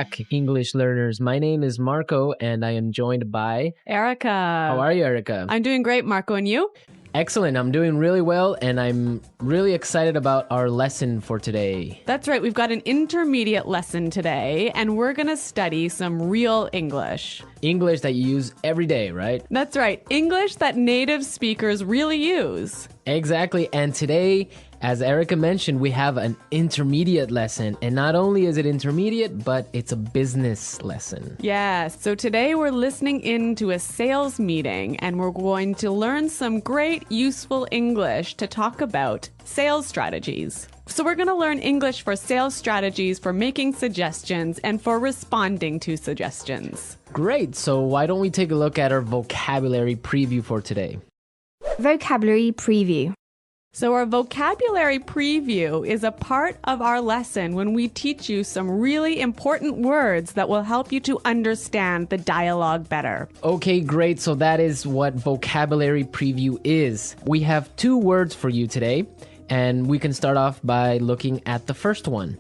back, English learners. My name is Marco, and I am joined by Erica. How are you, Erica? I'm doing great, Marco. And you? Excellent. I'm doing really well, and I'm really excited about our lesson for today. That's right. We've got an intermediate lesson today, and we're going to study some real English. English that you use every day, right? That's right. English that native speakers really use. Exactly. And today, as Erica mentioned, we have an intermediate lesson. And not only is it intermediate, but it's a business lesson. Yes. So today we're listening in to a sales meeting, and we're going to learn some great, useful English to talk about sales strategies. So we're going to learn English for sales strategies, for making suggestions, and for responding to suggestions. Great. So why don't we take a look at our vocabulary preview for today? Vocabulary preview. So our vocabulary preview is a part of our lesson when we teach you some really important words that will help you to understand the dialogue better. Okay, great. So that is what vocabulary preview is. We have 2 words for you today, and we can start off by looking at the first one.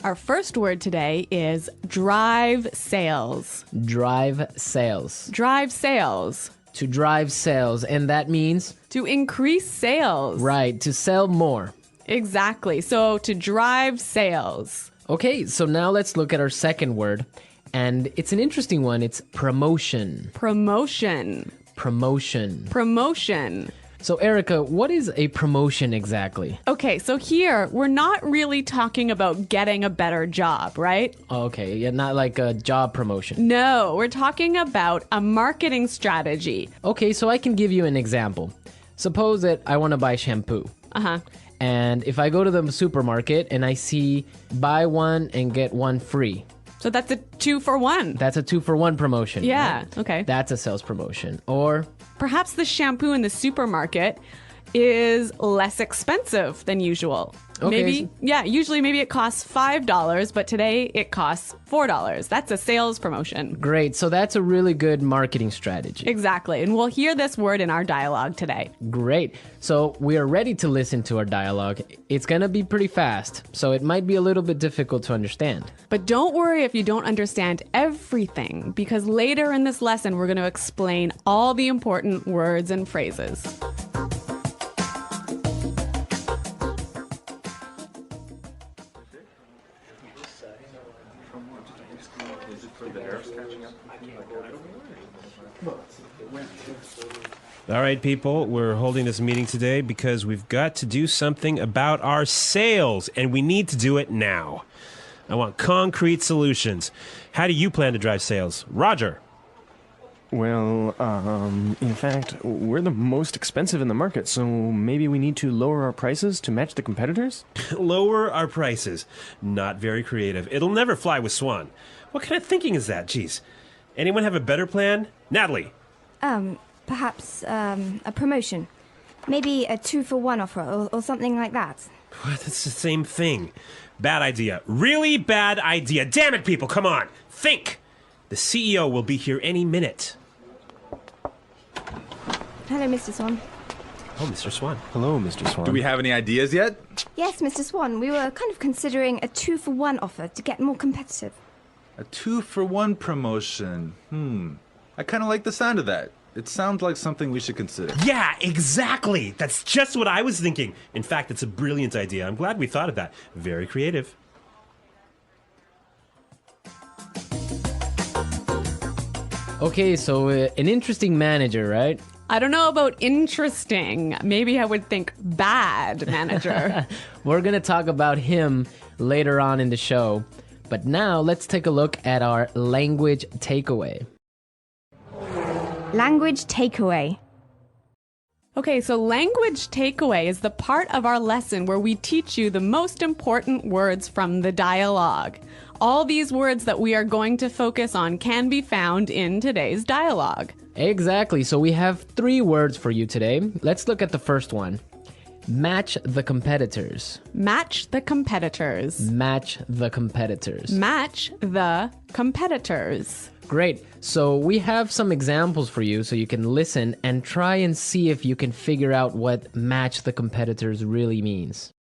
Our first word today is drive sales. Drive sales. Drive sales. To drive sales, and that means? To increase sales. Right, to sell more. Exactly. So to drive sales. Okay, so now let's look at our second word, and it's an interesting one. It's promotion. Promotion. Promotion. Promotion. So Erica, what is a promotion exactly? Okay, so here we're not really talking about getting a better job, right? Okay, yeah, not like a job promotion. No, we're talking about a marketing strategy. Okay, so I can give you an example. Suppose that I want to buy shampoo. Uh-huh. And if I go to the supermarket and I see buy one and get one free. So that's a 2-for-1. That's a 2-for-1 promotion. Yeah, right? okay. That's a sales promotion. Or perhaps the shampoo in the supermarket is less expensive than usual. Okay. Usually maybe it costs $5, but today it costs $4. That's a sales promotion. Great. So that's a really good marketing strategy. Exactly. And we'll hear this word in our dialogue today. Great. So we are ready to listen to our dialogue. It's going to be pretty fast, so it might be a little bit difficult to understand. But don't worry if you don't understand everything, because later in this lesson, we're going to explain all the important words and phrases. All right, people, we're holding this meeting today because we've got to do something about our sales, and we need to do it now. I want concrete solutions. How do you plan to drive sales? Roger. Well, in fact, we're the most expensive in the market, so maybe we need to lower our prices to match the competitors? Lower our prices. Not very creative. It'll never fly with Swan. What kind of thinking is that? Jeez. Anyone have a better plan? Natalie. Perhaps a promotion. Maybe a 2-for-1 offer or something like that. What? That's the same thing. Bad idea. Really bad idea. Damn it, people, come on. Think. The CEO will be here any minute. Hello, Mr. Swan. Oh, Mr. Swan. Hello, Mr. Swan. Do we have any ideas yet? Yes, Mr. Swan. We were kind of considering a 2-for-1 offer to get more competitive. A 2-for-1 promotion. I kind of like the sound of that. It sounds like something we should consider. Yeah, exactly. That's just what I was thinking. In fact, it's a brilliant idea. I'm glad we thought of that. Very creative. Okay, so an interesting manager, right? I don't know about interesting. Maybe I would think bad manager. We're going to talk about him later on in the show. But now let's take a look at our language takeaway. Language takeaway. Okay, so language takeaway is the part of our lesson where we teach you the most important words from the dialogue. All these words that we are going to focus on can be found in today's dialogue. Exactly. So we have 3 words for you today. Let's look at the first one. Match the competitors. Match the competitors. Match the competitors. Match the competitors. Great. So we have some examples for you so you can listen and try and see if you can figure out what match the competitors really means.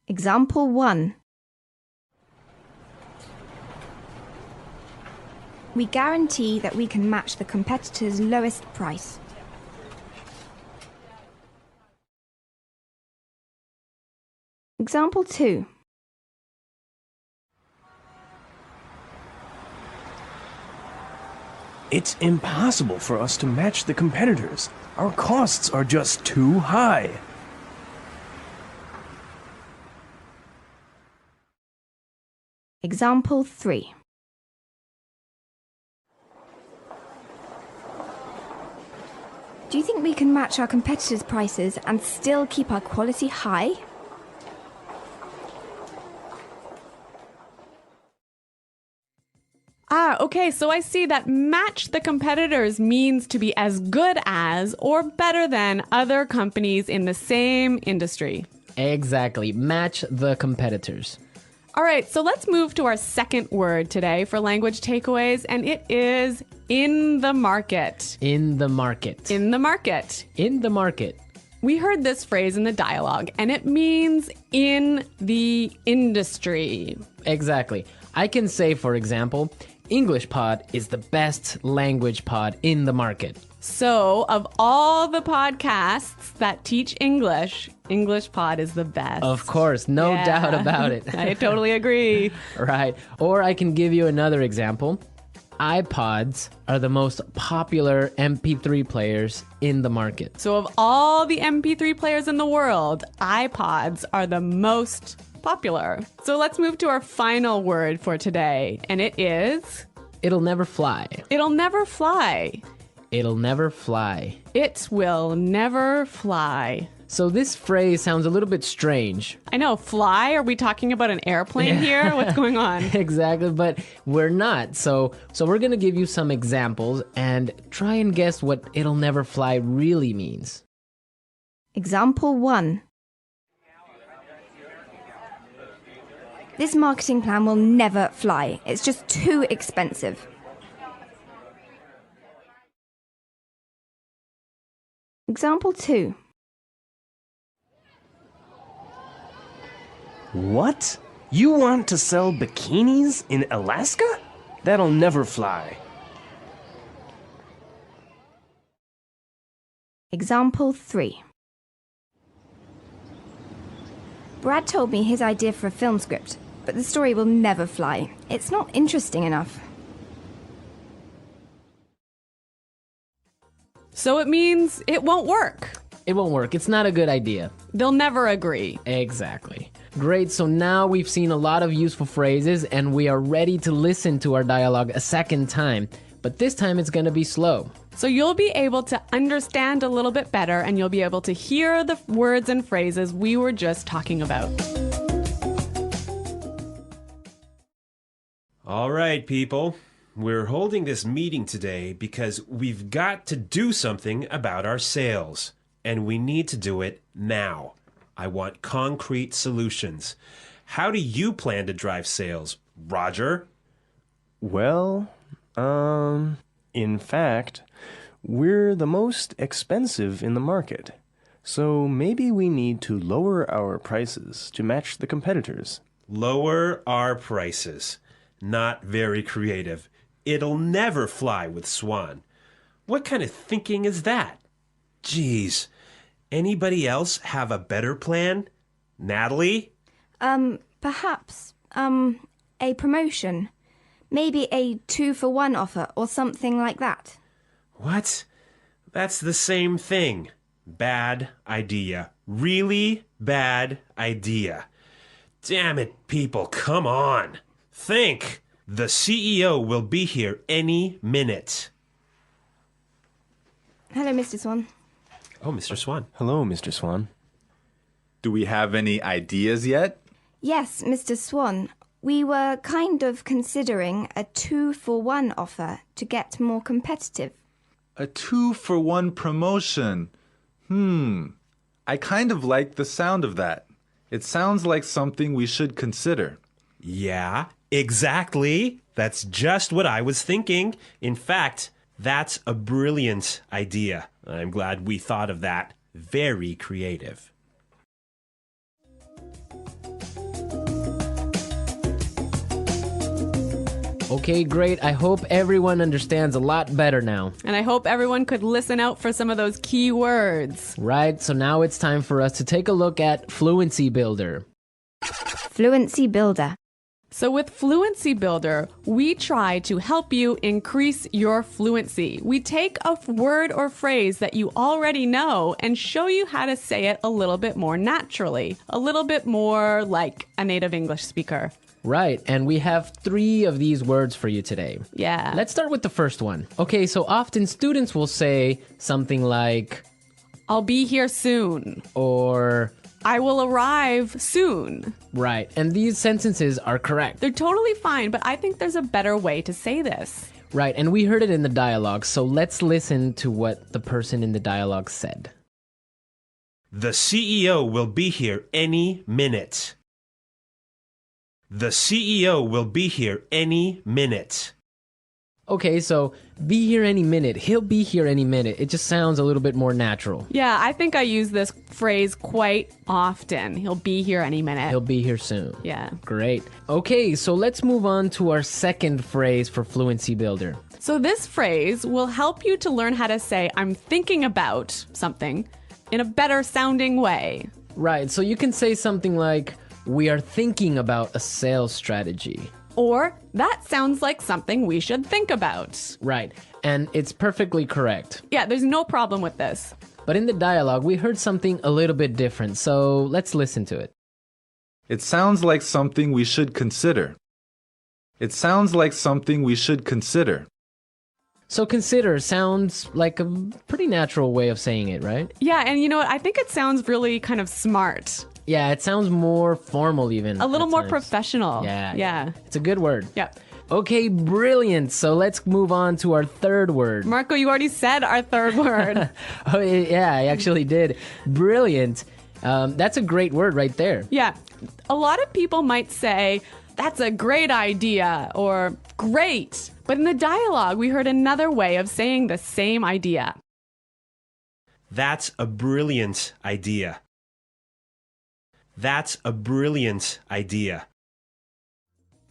Example 1. We guarantee that we can match the competitor's lowest price. Example 2. It's impossible for us to match the competitors. Our costs are just too high. Example 3. Do you think we can match our competitors' prices and still keep our quality high? Okay, so I see that match the competitors means to be as good as or better than other companies in the same industry. Exactly. Match the competitors. All right, so let's move to our second word today for language takeaways, and it is in the market. In the market. In the market. In the market. We heard this phrase in the dialogue, and it means in the industry. Exactly. I can say, for example, English Pod is the best language pod in the market. So, of all the podcasts that teach English, English Pod is the best. Of course, no Yeah. doubt about it. I totally agree. Right. Or I can give you another example. iPods are the most popular MP3 players in the market. So, of all the MP3 players in the world, iPods are the most popular. So, let's move to our final word for today, and it is It'll never fly. it'll never fly. It'll never fly. It will never fly. So this phrase sounds a little bit strange. I know, fly? Are we talking about an airplane here? What's going on? Exactly, but we're not. So we're going to give you some examples and try and guess what it'll never fly really means. Example 1. This marketing plan will never fly. It's just too expensive. Example 2. What? You want to sell bikinis in Alaska? That'll never fly. Example 3. Brad told me his idea for a film script, but the story will never fly. It's not interesting enough. So it means it won't work. It won't work. It's not a good idea. They'll never agree. Exactly. Great. So now we've seen a lot of useful phrases and we are ready to listen to our dialogue a second time. But this time it's going to be slow. So you'll be able to understand a little bit better and you'll be able to hear the words and phrases we were just talking about. All right, people. We're holding this meeting today because we've got to do something about our sales. And we need to do it now. I want concrete solutions. How do you plan to drive sales, Roger? Well, in fact, we're the most expensive in the market. So maybe we need to lower our prices to match the competitors. Lower our prices. Not very creative. It'll never fly with Swan. What kind of thinking is that? Geez. Anybody else have a better plan? Natalie? Perhaps, a promotion. Maybe a 2-for-1 offer or something like that. What? That's the same thing. Bad idea. Really bad idea. Damn it, people, come on. Think. The CEO will be here any minute. Hello, Mr. Swan. Oh, Mr. Swan. Hello, Mr. Swan. Do we have any ideas yet? Yes, Mr. Swan. We were kind of considering a 2-for-1 offer to get more competitive. A 2-for-1 promotion. I kind of like the sound of that. It sounds like something we should consider. Yeah, exactly. That's just what I was thinking. In fact, that's a brilliant idea. I'm glad we thought of that. Very creative. Okay, great. I hope everyone understands a lot better now. And I hope everyone could listen out for some of those key words. Right, so now it's time for us to take a look at Fluency Builder. Fluency Builder. So with Fluency Builder, we try to help you increase your fluency. We take a word or phrase that you already know and show you how to say it a little bit more naturally, a little bit more like a native English speaker. Right, and we have 3 of these words for you today. Yeah. Let's start with the first one. Okay, so often students will say something like, I'll be here soon. or, I will arrive soon. right, and these sentences are correct. They're totally fine, but I think there's a better way to say this. Right, and we heard it in the dialogue, so let's listen to what the person in the dialogue said. The CEO will be here any minute. The CEO will be here any minute. Okay, so be here any minute. He'll be here any minute. It just sounds a little bit more natural. Yeah, I think I use this phrase quite often. He'll be here any minute. He'll be here soon. Yeah. Great. Okay, so let's move on to our second phrase for Fluency Builder. So this phrase will help you to learn how to say I'm thinking about something in a better sounding way. Right, so you can say something like, we are thinking about a sales strategy. Or that sounds like something we should think about. Right, and it's perfectly correct. Yeah, there's no problem with this. But in the dialogue, we heard something a little bit different, so let's listen to it. It sounds like something we should consider. It sounds like something we should consider. So consider sounds like a pretty natural way of saying it, right? Yeah, and you know what? I think it sounds really kind of smart. Yeah, it sounds more formal even. A little at more times. professional. Yeah. Yeah. It's a good word. Yeah. Okay, brilliant. So let's move on to our third word. Marco, you already said our third word. Oh, yeah, I actually did. Brilliant. That's a great word right there. Yeah. A lot of people might say, that's a great idea or great. But in the dialogue, we heard another way of saying the same idea. That's a brilliant idea. That's a brilliant idea.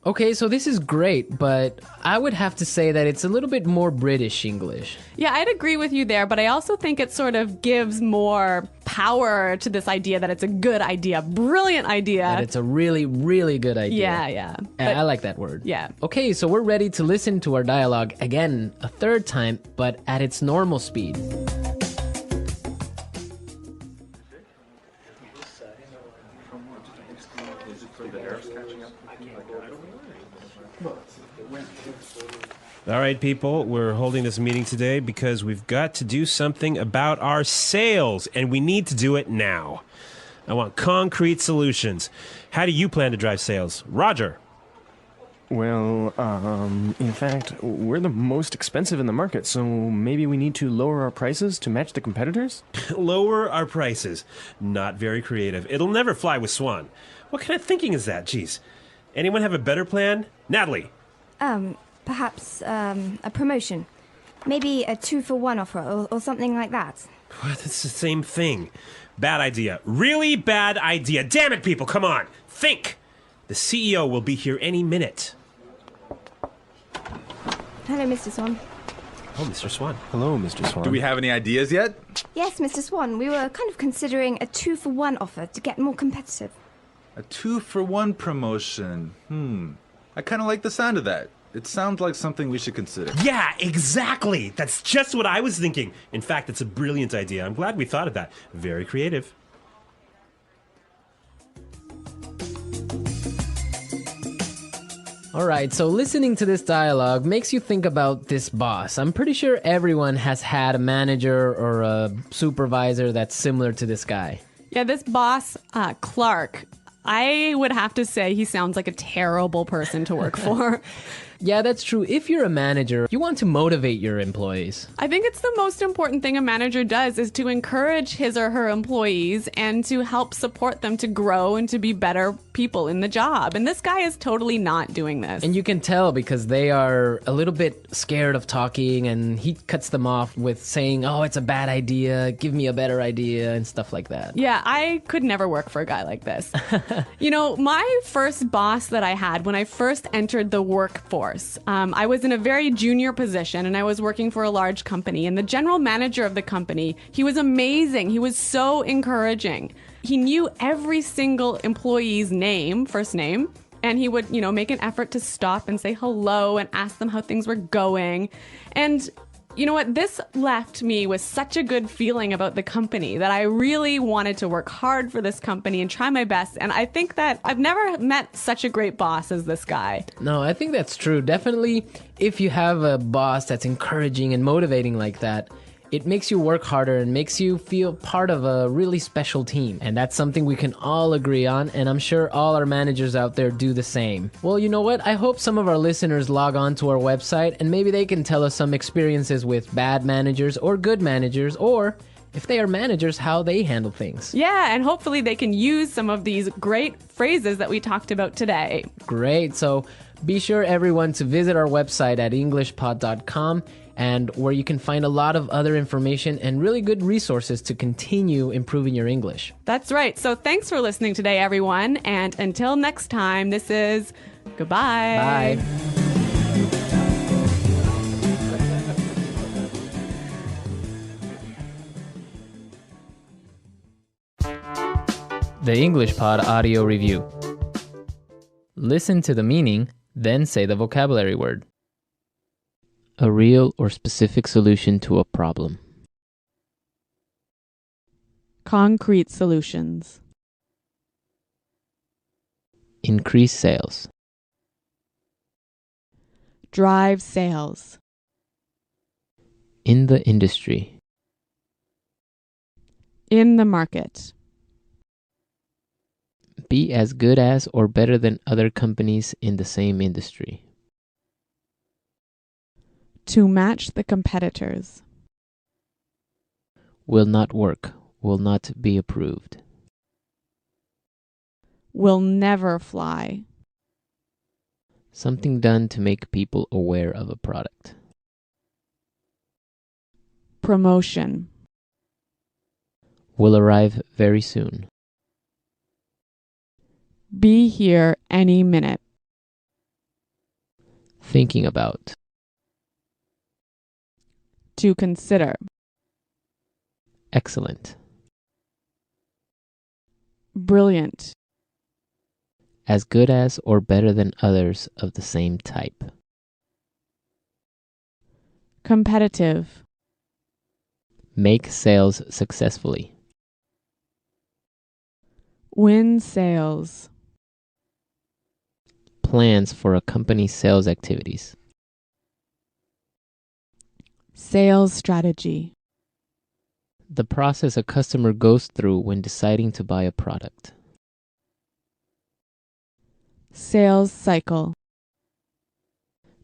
Okay, so this is great, but I would have to say that it's a little bit more British English. Yeah, I'd agree with you there, but I also think it sort of gives more power to this idea that it's a good idea, brilliant idea. That it's a really, really good idea. Yeah. I like that word. Yeah. Okay, so we're ready to listen to our dialogue again a third time, but at its normal speed. All right, people, we're holding this meeting today because we've got to do something about our sales, and we need to do it now. I want concrete solutions. How do you plan to drive sales? Roger. Well, in fact, we're the most expensive in the market, so maybe we need to lower our prices to match the competitors? Lower our prices. Not very creative. It'll never fly with Swan. What kind of thinking is that? Jeez. Anyone have a better plan? Natalie. Perhaps a promotion. Maybe a 2-for-1 offer or something like that. What? It's the same thing. Bad idea. Really bad idea. Damn it, people, come on. Think. The CEO will be here any minute. Hello, Mr. Swan. Oh, Mr. Swan. Hello, Mr. Swan. Do we have any ideas yet? Yes, Mr. Swan, we were kind of considering a 2-for-1 offer to get more competitive. A 2-for-1 promotion. I kind of like the sound of that. It sounds like something we should consider. Yeah, exactly. That's just what I was thinking. In fact, it's a brilliant idea. I'm glad we thought of that. Very creative. All right, so listening to this dialogue makes you think about this boss. I'm pretty sure everyone has had a manager or a supervisor that's similar to this guy. Yeah, this boss, Clark, I would have to say he sounds like a terrible person to work for. Yeah, that's true. If you're a manager, you want to motivate your employees. I think it's the most important thing a manager does is to encourage his or her employees and to help support them to grow and to be better people in the job. And this guy is totally not doing this. And you can tell because they are a little bit scared of talking, and he cuts them off with saying, oh, it's a bad idea, give me a better idea, and stuff like that. Yeah, I could never work for a guy like this. You know, my first boss that I had when I first entered the workforce, course. I was in a very junior position and I was working for a large company. And the general manager of the company, he was amazing. He was so encouraging. He knew every single employee's name, first name, and he would, make an effort to stop and say hello and ask them how things were going. And you know what? This left me with such a good feeling about the company that I really wanted to work hard for this company and try my best. And I think that I've never met such a great boss as this guy. No, I think that's true. Definitely, if you have a boss that's encouraging and motivating like that, it makes you work harder and makes you feel part of a really special team. And that's something we can all agree on, and I'm sure all our managers out there do the same. Well, you know what? I hope some of our listeners log on to our website and maybe they can tell us some experiences with bad managers or good managers, or if they are managers, how they handle things. Yeah, and hopefully they can use some of these great phrases that we talked about today. Great. So be sure, everyone, to visit our website at englishpod.com, and where you can find a lot of other information and really good resources to continue improving your English. That's right. So thanks for listening today, everyone. And until next time, this is goodbye. Bye. The English Pod Audio Review. Listen to the meaning, then say the vocabulary word. A real or specific solution to a problem. Concrete solutions. Increase sales. Drive sales. In the industry. In the market. Be as good as or better than other companies in the same industry. To match the competitors. Will not work. Will not be approved. Will never fly. Something done to make people aware of a product. Promotion. Will arrive very soon. Be here any minute. Thinking about. To consider. Excellent. Brilliant. As good as or better than others of the same type. Competitive. Make sales successfully. Win sales. Plans for a company's sales activities. Sales strategy. The process a customer goes through when deciding to buy a product. Sales cycle.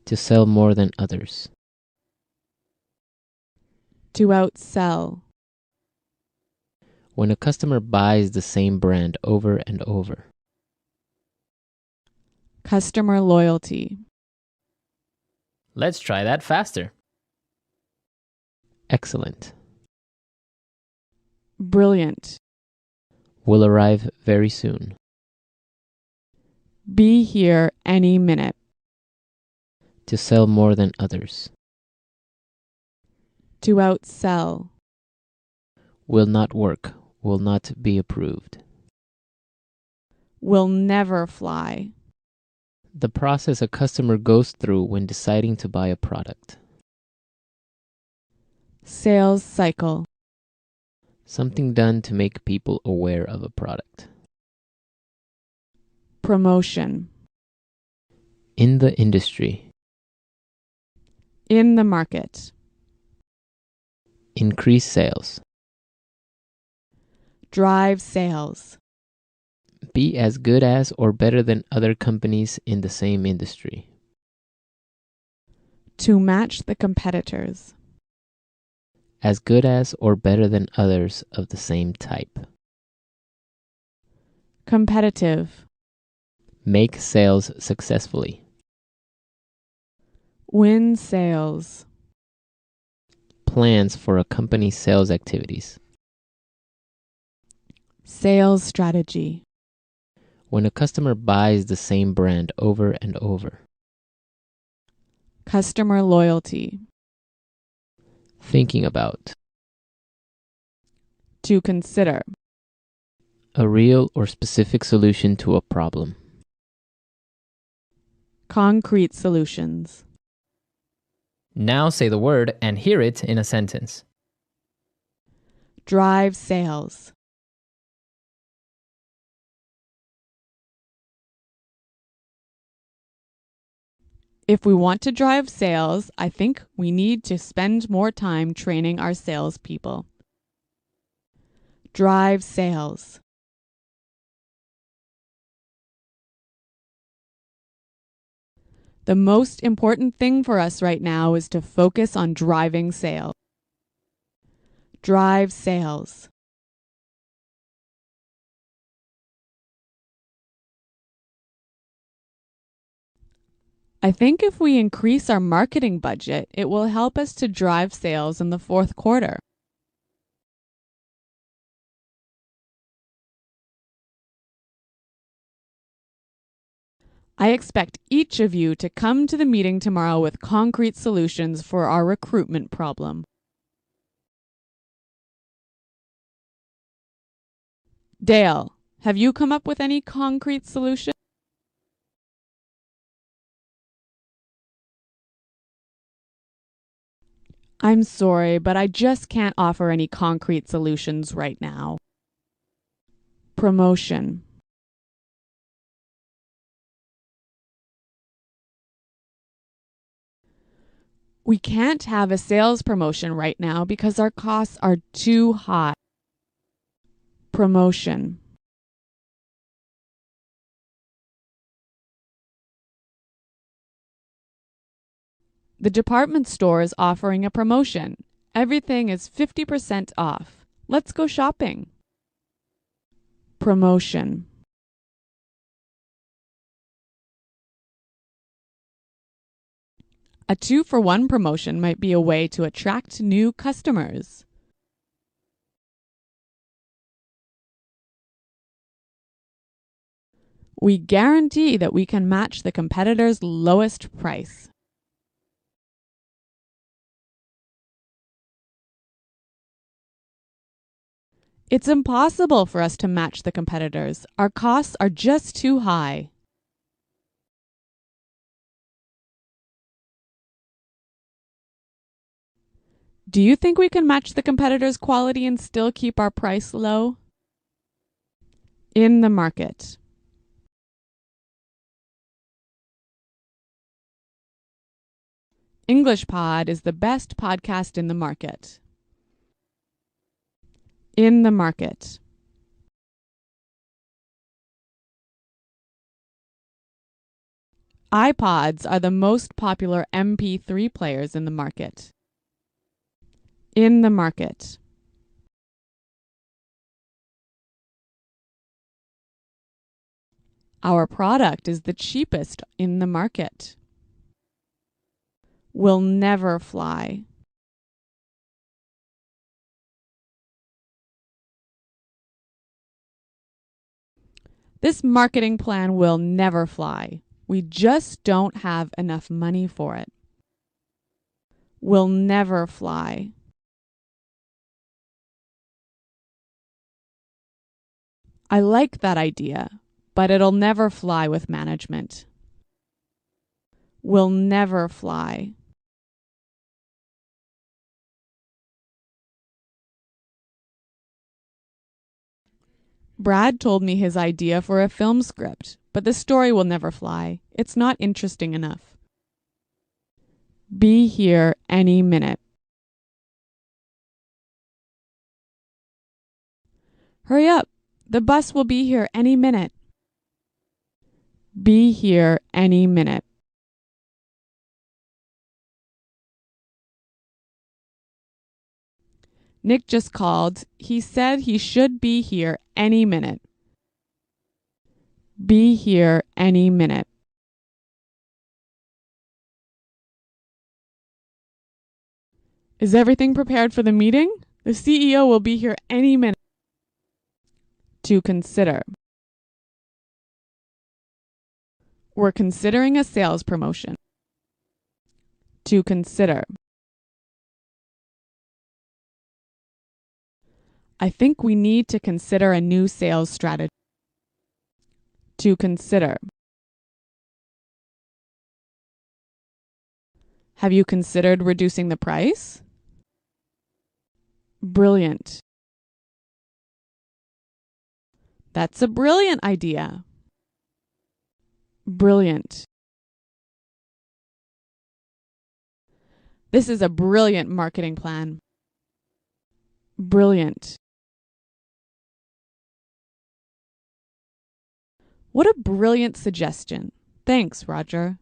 To sell more than others. To outsell. When a customer buys the same brand over and over. Customer loyalty. Let's try that faster. Excellent. Brilliant. Will arrive very soon. Be here any minute. To sell more than others. To outsell. Will not work. Will not be approved. Will never fly. The process a customer goes through when deciding to buy a product. Sales cycle. Something done to make people aware of a product. Promotion. In the industry. In the market. Increase sales. Drive sales. Be as good as or better than other companies in the same industry. To match the competitors. As good as or better than others of the same type. Competitive. Make sales successfully. Win sales. Plans for a company's sales activities. Sales strategy. When a customer buys the same brand over and over. Customer loyalty. Thinking about. To consider. A real or specific solution to a problem. Concrete solutions. Now say the word and hear it in a sentence. Drive sales. If we want to drive sales, I think we need to spend more time training our salespeople. Drive sales. The most important thing for us right now is to focus on driving sales. Drive sales. I think if we increase our marketing budget, it will help us to drive sales in the fourth quarter. I expect each of you to come to the meeting tomorrow with concrete solutions for our recruitment problem. Dale, have you come up with any concrete solution? I'm sorry, but I just can't offer any concrete solutions right now. Promotion. We can't have a sales promotion right now because our costs are too high. Promotion. The department store is offering a promotion. Everything is 50% off. Let's go shopping. Promotion. A 2-for-1 promotion might be a way to attract new customers. We guarantee that we can match the competitor's lowest price. It's impossible for us to match the competitors. Our costs are just too high. Do you think we can match the competitors' quality and still keep our price low? In the market. English Pod is the best podcast in the market. In the market. iPods are the most popular MP3 players in the market. In the market. Our product is the cheapest in the market. Will never fly. This marketing plan will never fly. We just don't have enough money for it. Will never fly. I like that idea, but it'll never fly with management. Will never fly. Brad told me his idea for a film script, but the story will never fly. It's not interesting enough. Be here any minute. Hurry up. The bus will be here any minute. Be here any minute. Nick just called. He said he should be here any minute. Be here any minute. Is everything prepared for the meeting? The CEO will be here any minute. To consider. We're considering a sales promotion. To consider. I think we need to consider a new sales strategy. To consider. Have you considered reducing the price? Brilliant. That's a brilliant idea. Brilliant. This is a brilliant marketing plan. Brilliant. What a brilliant suggestion. Thanks, Roger.